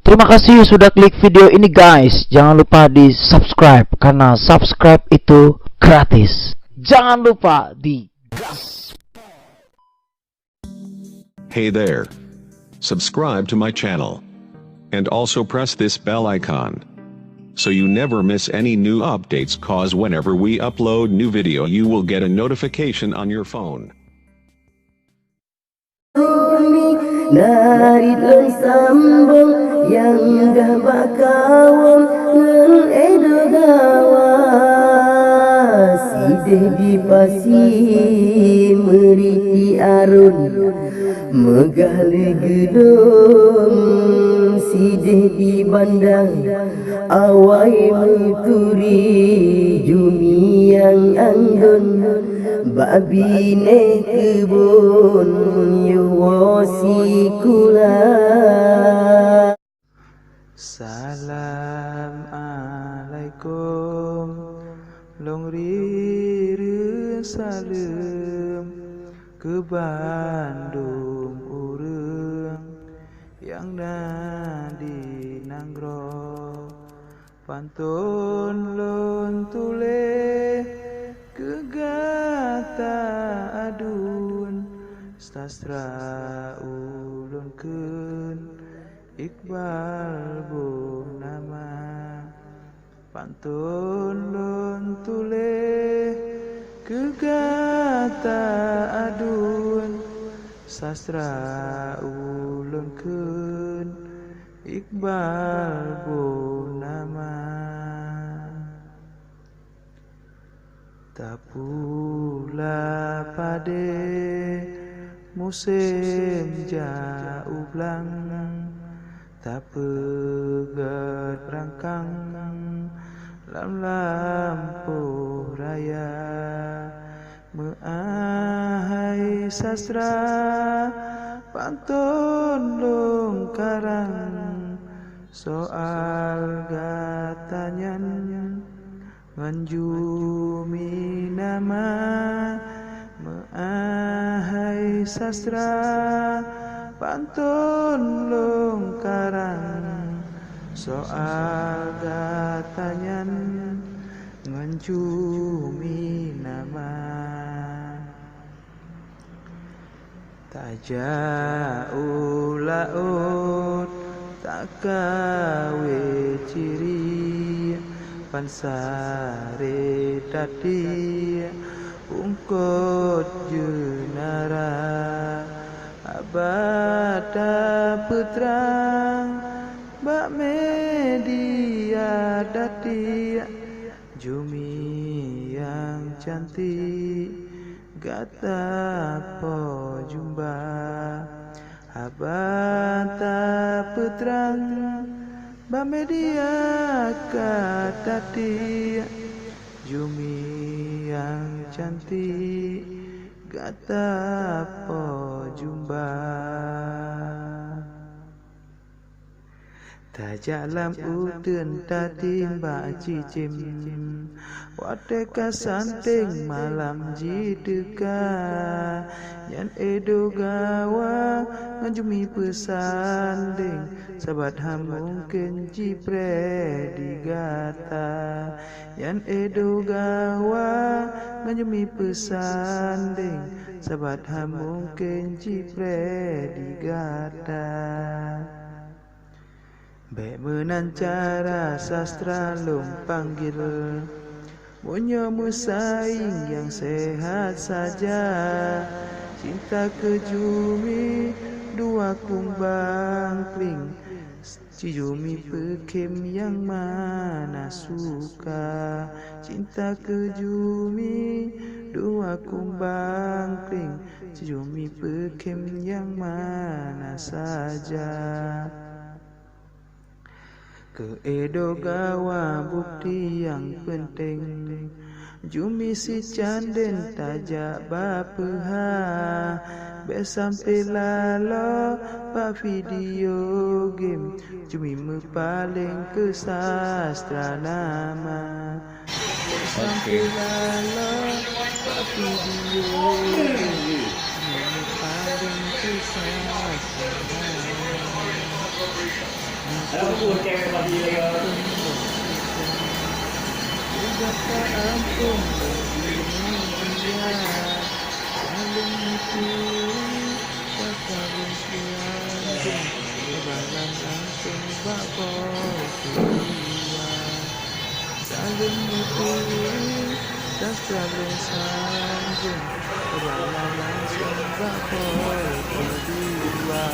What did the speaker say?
Terima kasih sudah klik video ini guys. Jangan lupa di subscribe karena subscribe itu gratis. Jangan lupa di Hey there. Subscribe to my channel. And also press this bell icon. So you never miss any new updates, cause whenever we upload new video you will get a notification on your phone. Narit lang sambong yang gabakawam ngan edogawa sideh di pasi meriti arun megali gedung sideh di bandang awai meturi jumi yang anggun babine kebun yuwasi kula. Assalamualaikum long rireun salem ke Bandung urang yang di Nanggro pantun lon tule kegata adun sastra ulunkeun Iqbal bu nama pantun lon tule kegata adun sastra ulunkeun Iqbal bu nama tapula pade musim jauh belang tak pegat rangkang lam lampu raya meahai sastra pantun long karang soal gatanyan nganjumi nama meahai sastra pantun long karang soal gatanyan nganjumi nama tajau laut tak kawe ciri pansare dadi ungkot junara abada putra bak media dadi jumi yang cantik gata po jumba abada putra bak media kadati jumi yang cantik gata po jumba tajalam udun tadi mbak cicim wadeka santing malam jideka yan edogawa nganjumi pesanding sabat ham mungkin jipre digata yan edogawa nganjumi pesanding sabat ham mungkin jipre digata Bek menancara sastra lum panggil Munyo musaing yang sehat saja Cinta ke jumi dua kumbang kling Cijumi pekim yang mana suka Cinta ke jumi dua kumbang kling Cijumi pekim yang mana saja Ke edogawa bukti yang penting Jumi si canden tajak bapeha Be sampai lalo ba video game Jumi me paling ke sastra nama Be sampai lalo ba video game Jumi me paling ke sastra nama แล้วก็พูดแกเป็นพอดีเลยครับ Berkata ampun bagi dia saling mencuri kata bersiap lebaran langsung bakal kedua saling mencuri kata bersambung lebaran langsung bakal kedua.